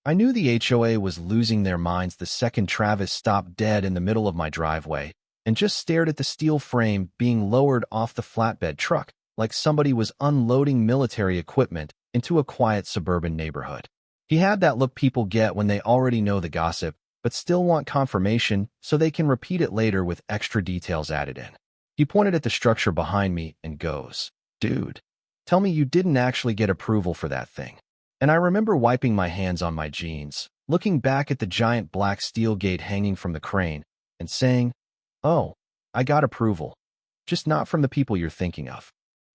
I knew the HOA was losing their minds the second Travis stopped dead in the middle of my driveway and just stared at the steel frame being lowered off the flatbed truck like somebody was unloading military equipment into a quiet suburban neighborhood. He had that look people get when they already know the gossip, but still want confirmation so they can repeat it later with extra details added in. He pointed at the structure behind me and goes, "Dude, tell me you didn't actually get approval for that thing." And I remember wiping my hands on my jeans, looking back at the giant black steel gate hanging from the crane, and saying, "Oh, I got approval. Just not from the people you're thinking of."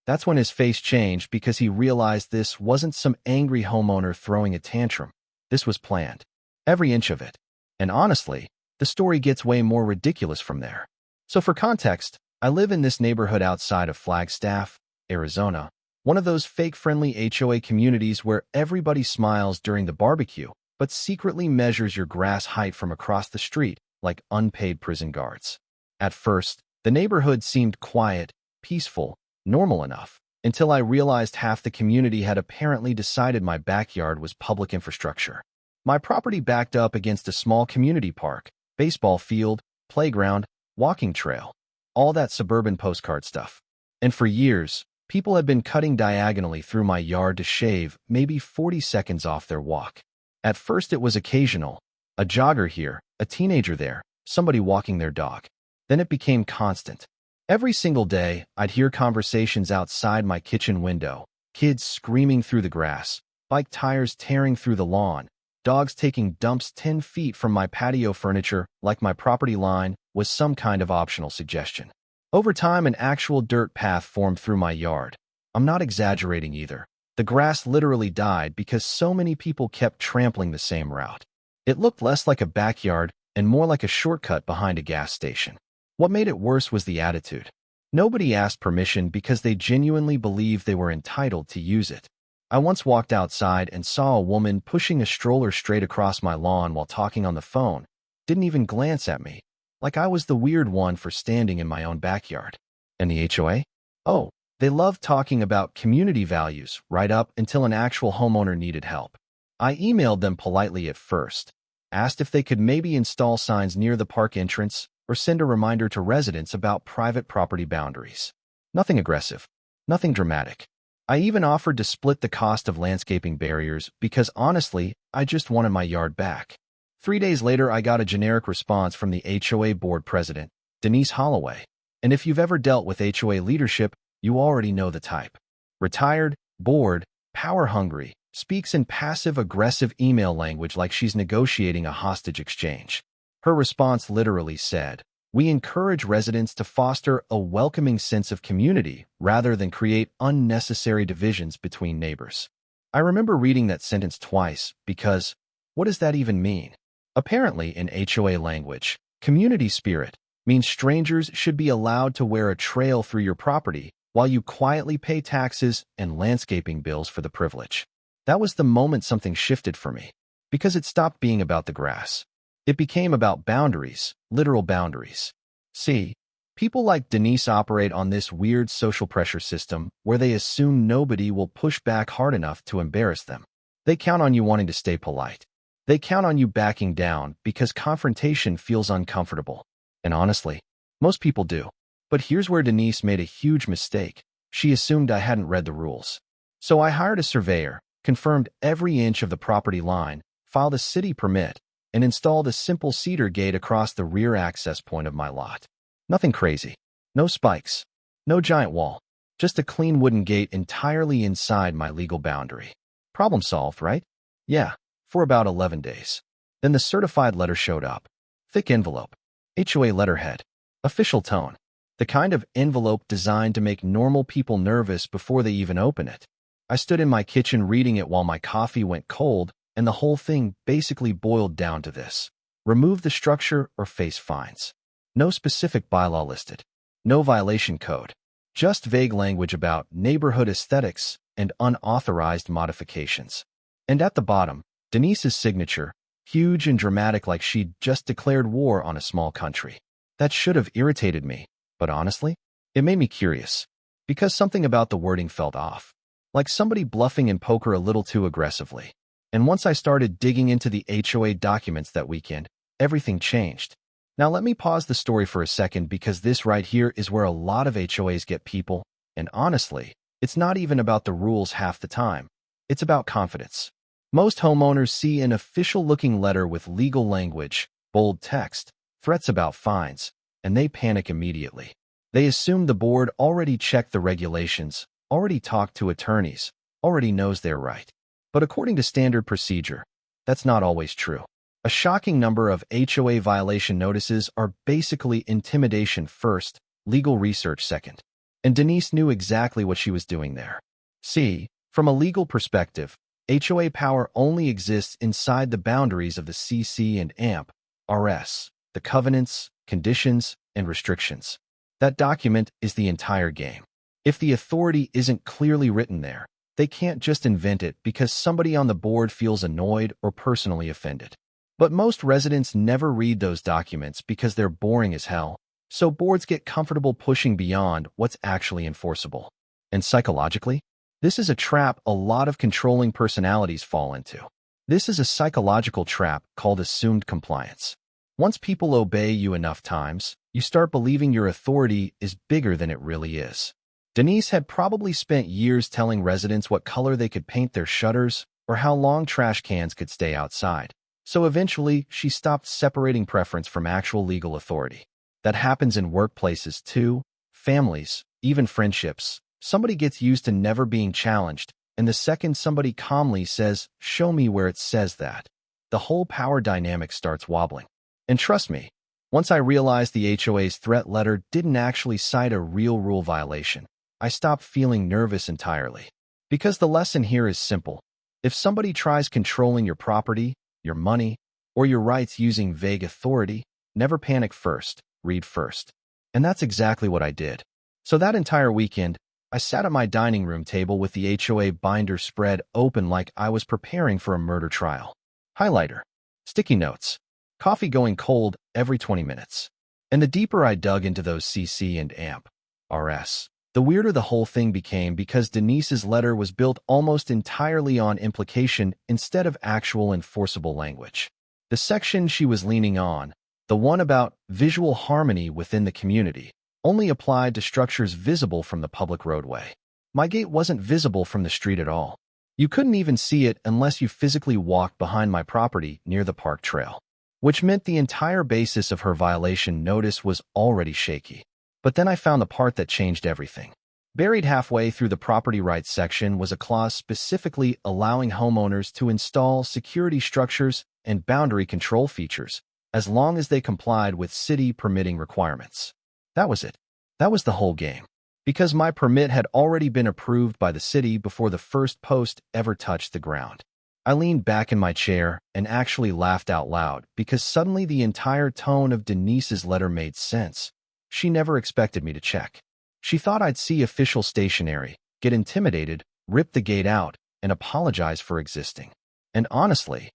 That's when his face changed because he realized this wasn't some angry homeowner throwing a tantrum. This was planned. Every inch of it. And honestly, the story gets way more ridiculous from there. So for context, I live in this neighborhood outside of Flagstaff, Arizona, one of those fake-friendly HOA communities where everybody smiles during the barbecue, but secretly measures your grass height from across the street like unpaid prison guards. At first, the neighborhood seemed quiet, peaceful, normal enough, until I realized half the community had apparently decided my backyard was public infrastructure. My property backed up against a small community park, baseball field, playground, walking trail, all that suburban postcard stuff. And for years, people had been cutting diagonally through my yard to shave maybe 40 seconds off their walk. At first it was occasional, a jogger here, a teenager there, somebody walking their dog. Then it became constant. Every single day, I'd hear conversations outside my kitchen window, kids screaming through the grass, bike tires tearing through the lawn, dogs taking dumps 10 feet from my patio furniture like my property line was some kind of optional suggestion. Over time, an actual dirt path formed through my yard. I'm not exaggerating either. The grass literally died because so many people kept trampling the same route. It looked less like a backyard and more like a shortcut behind a gas station. What made it worse was the attitude. Nobody asked permission because they genuinely believed they were entitled to use it. I once walked outside and saw a woman pushing a stroller straight across my lawn while talking on the phone. Didn't even glance at me, like I was the weird one for standing in my own backyard. And the HOA? Oh, they loved talking about community values right up until an actual homeowner needed help. I emailed them politely at first, asked if they could maybe install signs near the park entrance or send a reminder to residents about private property boundaries. Nothing aggressive, nothing dramatic. I even offered to split the cost of landscaping barriers because honestly, I just wanted my yard back. 3 days later, I got a generic response from the HOA board president, Denise Holloway. And if you've ever dealt with HOA leadership, you already know the type. Retired, bored, power-hungry, speaks in passive-aggressive email language like she's negotiating a hostage exchange. Her response literally said, "We encourage residents to foster a welcoming sense of community rather than create unnecessary divisions between neighbors." I remember reading that sentence twice because, what does that even mean? Apparently, in HOA language, community spirit means strangers should be allowed to wear a trail through your property while you quietly pay taxes and landscaping bills for the privilege. That was the moment something shifted for me, because it stopped being about the grass. It became about boundaries, literal boundaries. See, people like Denise operate on this weird social pressure system where they assume nobody will push back hard enough to embarrass them. They count on you wanting to stay polite. They count on you backing down because confrontation feels uncomfortable. And honestly, most people do. But here's where Denise made a huge mistake. She assumed I hadn't read the rules. So I hired a surveyor, confirmed every inch of the property line, filed a city permit, and installed a simple cedar gate across the rear access point of my lot. Nothing crazy. No spikes. No giant wall. Just a clean wooden gate entirely inside my legal boundary. Problem solved, right? Yeah, for about 11 days. Then the certified letter showed up. Thick envelope. HOA letterhead. Official tone. The kind of envelope designed to make normal people nervous before they even open it. I stood in my kitchen reading it while my coffee went cold, and the whole thing basically boiled down to this. Remove the structure or face fines. No specific bylaw listed. No violation code. Just vague language about neighborhood aesthetics and unauthorized modifications. And at the bottom, Denise's signature, huge and dramatic like she'd just declared war on a small country. That should have irritated me, but honestly, it made me curious. Because something about the wording felt off. Like somebody bluffing in poker a little too aggressively. And once I started digging into the HOA documents that weekend, everything changed. Now let me pause the story for a second because this right here is where a lot of HOAs get people, and honestly, it's not even about the rules half the time. It's about confidence. Most homeowners see an official-looking letter with legal language, bold text, threats about fines, and they panic immediately. They assume the board already checked the regulations, already talked to attorneys, already knows they're right. But according to standard procedure, that's not always true. A shocking number of HOA violation notices are basically intimidation first, legal research second. And Denise knew exactly what she was doing there. See, from a legal perspective, HOA power only exists inside the boundaries of the CC and AMP, RS, the covenants, conditions, and restrictions. That document is the entire game. If the authority isn't clearly written there, they can't just invent it because somebody on the board feels annoyed or personally offended. But most residents never read those documents because they're boring as hell, so boards get comfortable pushing beyond what's actually enforceable. And psychologically, this is a trap a lot of controlling personalities fall into. This is a psychological trap called assumed compliance. Once people obey you enough times, you start believing your authority is bigger than it really is. Denise had probably spent years telling residents what color they could paint their shutters or how long trash cans could stay outside. So eventually, she stopped separating preference from actual legal authority. That happens in workplaces too, families, even friendships. Somebody gets used to never being challenged, and the second somebody calmly says, "Show me where it says that," the whole power dynamic starts wobbling. And trust me, once I realized the HOA's threat letter didn't actually cite a real rule violation, I stopped feeling nervous entirely. Because the lesson here is simple. If somebody tries controlling your property, your money, or your rights using vague authority, never panic first, read first. And that's exactly what I did. So that entire weekend, I sat at my dining room table with the HOA binder spread open like I was preparing for a murder trial. Highlighter, sticky notes, coffee going cold every 20 minutes. And the deeper I dug into those CC and AMP, RS, the weirder the whole thing became because Denise's letter was built almost entirely on implication instead of actual enforceable language. The section she was leaning on, the one about visual harmony within the community, only applied to structures visible from the public roadway. My gate wasn't visible from the street at all. You couldn't even see it unless you physically walked behind my property near the park trail, which meant the entire basis of her violation notice was already shaky. But then I found the part that changed everything. Buried halfway through the property rights section was a clause specifically allowing homeowners to install security structures and boundary control features as long as they complied with city permitting requirements. That was it. That was the whole game. Because my permit had already been approved by the city before the first post ever touched the ground. I leaned back in my chair and actually laughed out loud because suddenly the entire tone of Denise's letter made sense. She never expected me to check. She thought I'd see official stationery, get intimidated, rip the gate out, and apologize for existing. And honestly,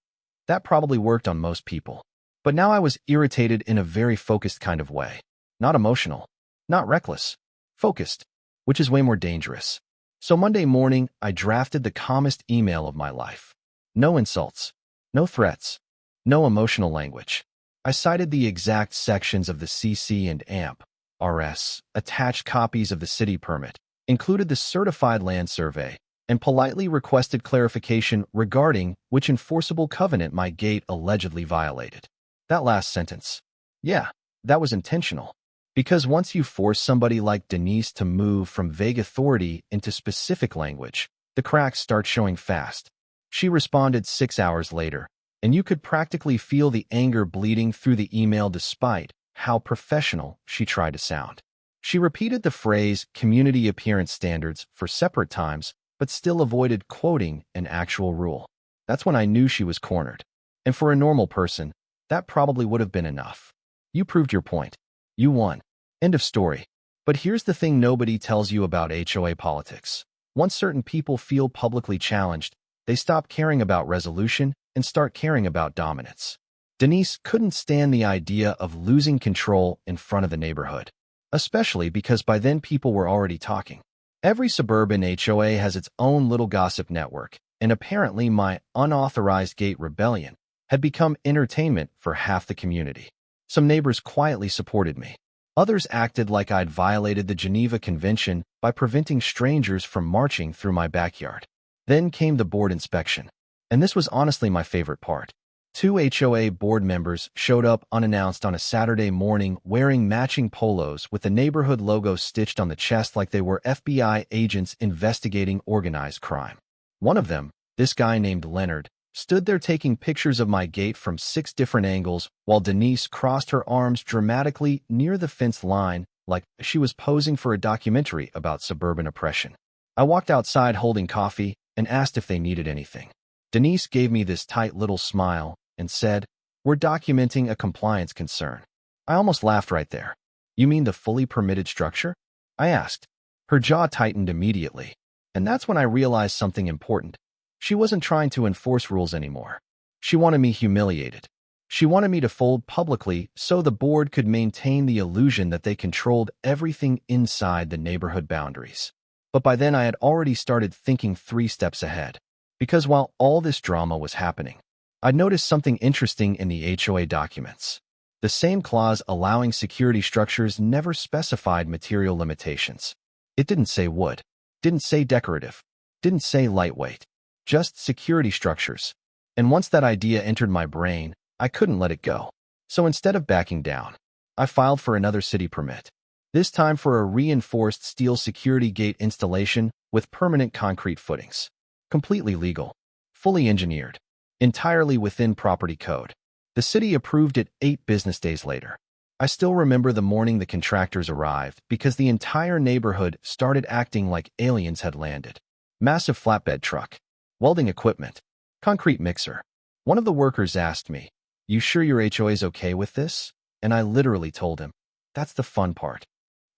that probably worked on most people. But now I was irritated in a very focused kind of way. Not emotional, not reckless, focused, which is way more dangerous. So Monday morning, I drafted the calmest email of my life. No insults, no threats, no emotional language. I cited the exact sections of the CC and AMP, RS, attached copies of the city permit, included the certified land survey, and politely requested clarification regarding which enforceable covenant my gate allegedly violated. That last sentence. Yeah, that was intentional. Because once you force somebody like Denise to move from vague authority into specific language, the cracks start showing fast. She responded 6 hours later, and you could practically feel the anger bleeding through the email despite how professional she tried to sound. She repeated the phrase community appearance standards for separate times, but still avoided quoting an actual rule. That's when I knew she was cornered. And for a normal person, that probably would have been enough. You proved your point. You won. End of story. But here's the thing nobody tells you about HOA politics. Once certain people feel publicly challenged, they stop caring about resolution and start caring about dominance. Denise couldn't stand the idea of losing control in front of the neighborhood, especially because by then people were already talking. Every suburban HOA has its own little gossip network, and apparently my unauthorized gate rebellion had become entertainment for half the community. Some neighbors quietly supported me. Others acted like I'd violated the Geneva Convention by preventing strangers from marching through my backyard. Then came the board inspection. And this was honestly my favorite part. 2 HOA board members showed up unannounced on a Saturday morning wearing matching polos with the neighborhood logo stitched on the chest like they were FBI agents investigating organized crime. One of them, this guy named Leonard, stood there taking pictures of my gate from 6 different angles while Denise crossed her arms dramatically near the fence line like she was posing for a documentary about suburban oppression. I walked outside holding coffee and asked if they needed anything. Denise gave me this tight little smile and said, "We're documenting a compliance concern." I almost laughed right there. "You mean the fully permitted structure?" I asked. Her jaw tightened immediately, and that's when I realized something important. She wasn't trying to enforce rules anymore. She wanted me humiliated. She wanted me to fold publicly so the board could maintain the illusion that they controlled everything inside the neighborhood boundaries. But by then I had already started thinking 3 steps ahead. Because while all this drama was happening, I'd noticed something interesting in the HOA documents. The same clause allowing security structures never specified material limitations. It didn't say wood, didn't say decorative, didn't say lightweight, just security structures. And once that idea entered my brain, I couldn't let it go. So instead of backing down, I filed for another city permit. This time for a reinforced steel security gate installation with permanent concrete footings. Completely legal, fully engineered, entirely within property code. The city approved it 8 business days later. I still remember the morning the contractors arrived because the entire neighborhood started acting like aliens had landed. Massive flatbed truck, welding equipment, concrete mixer. One of the workers asked me, "You sure your HOA's okay with this?" And I literally told him, "That's the fun part."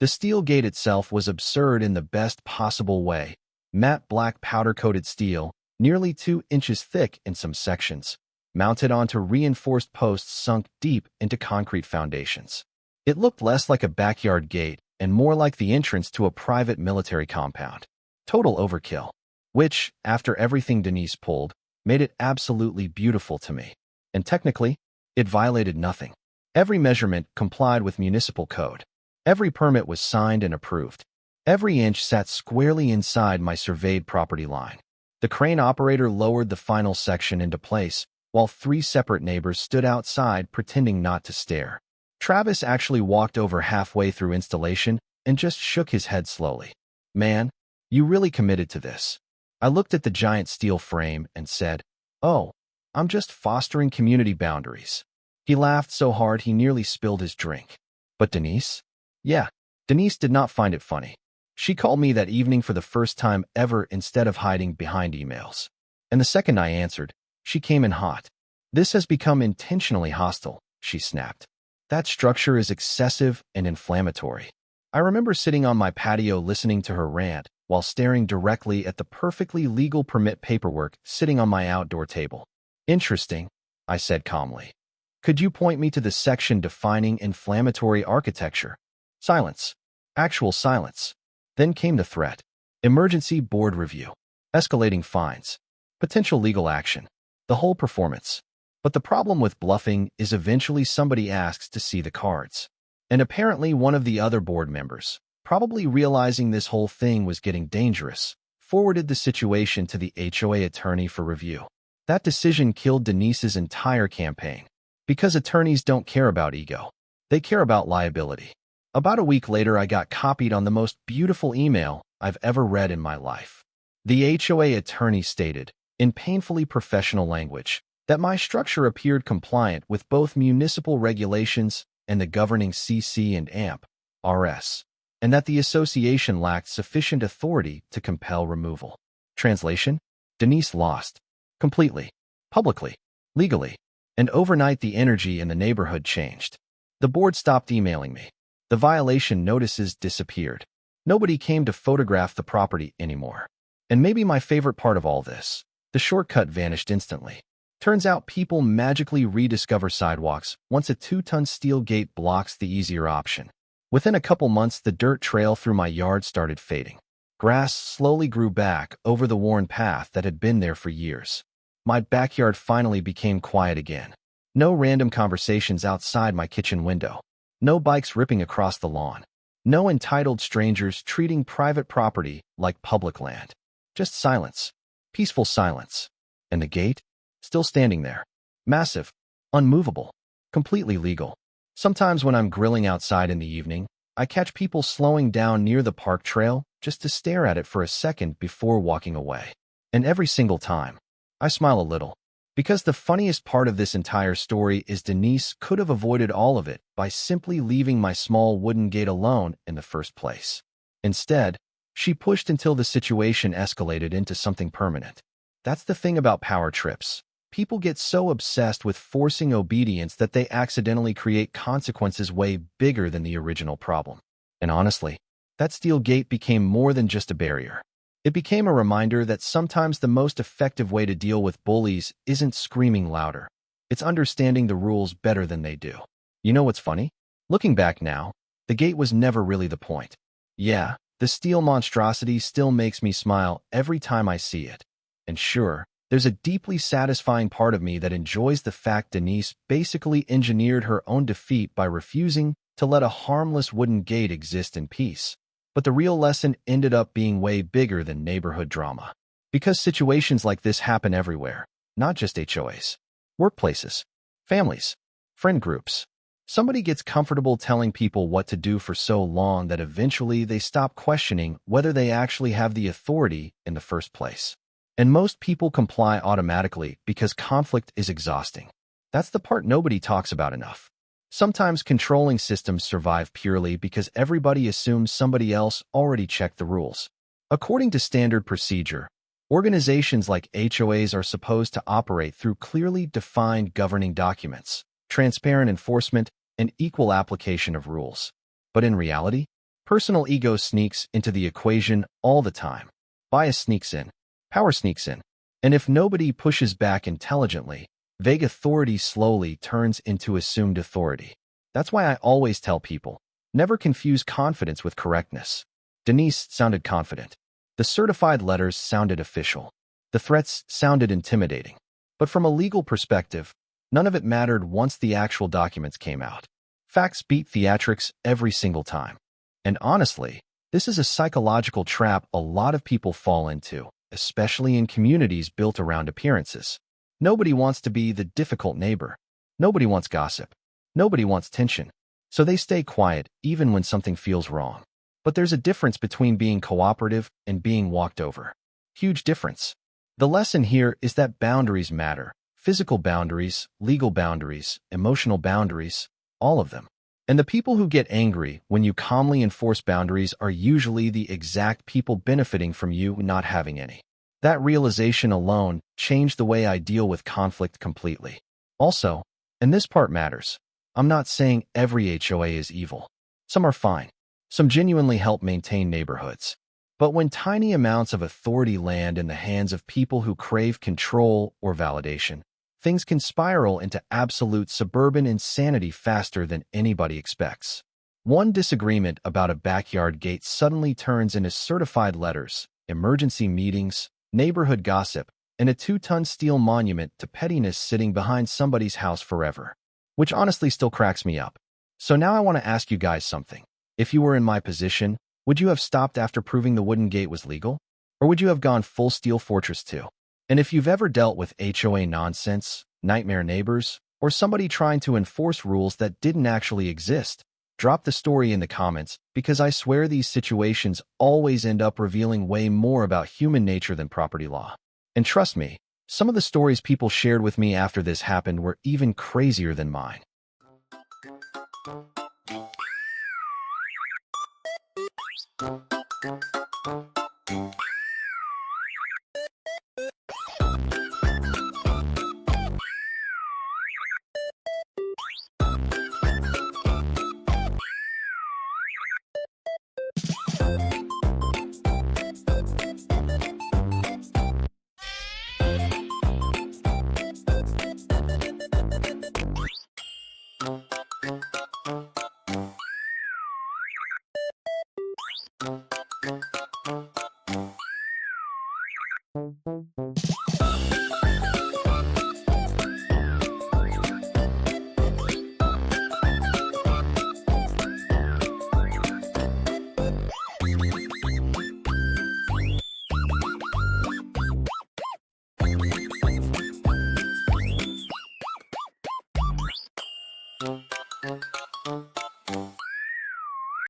The steel gate itself was absurd in the best possible way. Matte black powder-coated steel, nearly 2 inches thick in some sections, mounted onto reinforced posts sunk deep into concrete foundations. It looked less like a backyard gate and more like the entrance to a private military compound. Total overkill, which, after everything Denise pulled, made it absolutely beautiful to me. And technically, it violated nothing. Every measurement complied with municipal code. Every permit was signed and approved. Every inch sat squarely inside my surveyed property line. The crane operator lowered the final section into place, while 3 separate neighbors stood outside pretending not to stare. Travis actually walked over halfway through installation and just shook his head slowly. "Man, you really committed to this." I looked at the giant steel frame and said, "Oh, I'm just fostering community boundaries." He laughed so hard he nearly spilled his drink. "But Denise?" Yeah, Denise did not find it funny. She called me that evening for the first time ever instead of hiding behind emails. And the second I answered, she came in hot. "This has become intentionally hostile," she snapped. "That structure is excessive and inflammatory." I remember sitting on my patio listening to her rant while staring directly at the perfectly legal permit paperwork sitting on my outdoor table. "Interesting," I said calmly. "Could you point me to the section defining inflammatory architecture?" Silence. Actual silence. Then came the threat. Emergency board review. Escalating fines. Potential legal action. The whole performance. But the problem with bluffing is eventually somebody asks to see the cards. And apparently one of the other board members, probably realizing this whole thing was getting dangerous, forwarded the situation to the HOA attorney for review. That decision killed Denise's entire campaign. Because attorneys don't care about ego. They care about liability. About a week later, I got copied on the most beautiful email I've ever read in my life. The HOA attorney stated, in painfully professional language, that my structure appeared compliant with both municipal regulations and the governing CC and AMP, RS, and that the association lacked sufficient authority to compel removal. Translation? Denise lost. Completely. Publicly. Legally. And overnight the energy in the neighborhood changed. The board stopped emailing me. The violation notices disappeared. Nobody came to photograph the property anymore. And maybe my favorite part of all this, the shortcut vanished instantly. Turns out people magically rediscover sidewalks once a 2-ton steel gate blocks the easier option. Within a couple months, the dirt trail through my yard started fading. Grass slowly grew back over the worn path that had been there for years. My backyard finally became quiet again. No random conversations outside my kitchen window. No bikes ripping across the lawn. No entitled strangers treating private property like public land. Just silence. Peaceful silence. And the gate? Still standing there. Massive. Unmovable. Completely legal. Sometimes when I'm grilling outside in the evening, I catch people slowing down near the park trail just to stare at it for a second before walking away. And every single time, I smile a little. Because the funniest part of this entire story is Denise could have avoided all of it by simply leaving my small wooden gate alone in the first place. Instead, she pushed until the situation escalated into something permanent. That's the thing about power trips. People get so obsessed with forcing obedience that they accidentally create consequences way bigger than the original problem. And honestly, that steel gate became more than just a barrier. It became a reminder that sometimes the most effective way to deal with bullies isn't screaming louder. It's understanding the rules better than they do. You know what's funny? Looking back now, the gate was never really the point. Yeah, the steel monstrosity still makes me smile every time I see it. And sure, there's a deeply satisfying part of me that enjoys the fact Denise basically engineered her own defeat by refusing to let a harmless wooden gate exist in peace. But the real lesson ended up being way bigger than neighborhood drama. Because situations like this happen everywhere, not just HOAs. Workplaces, families, friend groups. Somebody gets comfortable telling people what to do for so long that eventually they stop questioning whether they actually have the authority in the first place. And most people comply automatically because conflict is exhausting. That's the part nobody talks about enough. Sometimes controlling systems survive purely because everybody assumes somebody else already checked the rules. According to standard procedure, organizations like HOAs are supposed to operate through clearly defined governing documents, transparent enforcement, and equal application of rules. But in reality, personal ego sneaks into the equation all the time. Bias sneaks in. Power sneaks in. And if nobody pushes back intelligently, vague authority slowly turns into assumed authority. That's why I always tell people, never confuse confidence with correctness. Denise sounded confident. The certified letters sounded official. The threats sounded intimidating. But from a legal perspective, none of it mattered once the actual documents came out. Facts beat theatrics every single time. And honestly, this is a psychological trap a lot of people fall into, especially in communities built around appearances. Nobody wants to be the difficult neighbor. Nobody wants gossip. Nobody wants tension. So they stay quiet even when something feels wrong. But there's a difference between being cooperative and being walked over. Huge difference. The lesson here is that boundaries matter. Physical boundaries, legal boundaries, emotional boundaries, all of them. And the people who get angry when you calmly enforce boundaries are usually the exact people benefiting from you not having any. That realization alone changed the way I deal with conflict completely. Also, and this part matters, I'm not saying every HOA is evil. Some are fine. Some genuinely help maintain neighborhoods. But when tiny amounts of authority land in the hands of people who crave control or validation, things can spiral into absolute suburban insanity faster than anybody expects. One disagreement about a backyard gate suddenly turns into certified letters, emergency meetings, neighborhood gossip, and a 2-ton steel monument to pettiness sitting behind somebody's house forever. Which honestly still cracks me up. So now I want to ask you guys something. If you were in my position, would you have stopped after proving the wooden gate was legal? Or would you have gone full steel fortress too? And if you've ever dealt with HOA nonsense, nightmare neighbors, or somebody trying to enforce rules that didn't actually exist, drop the story in the comments because I swear these situations always end up revealing way more about human nature than property law. And trust me, some of the stories people shared with me after this happened were even crazier than mine.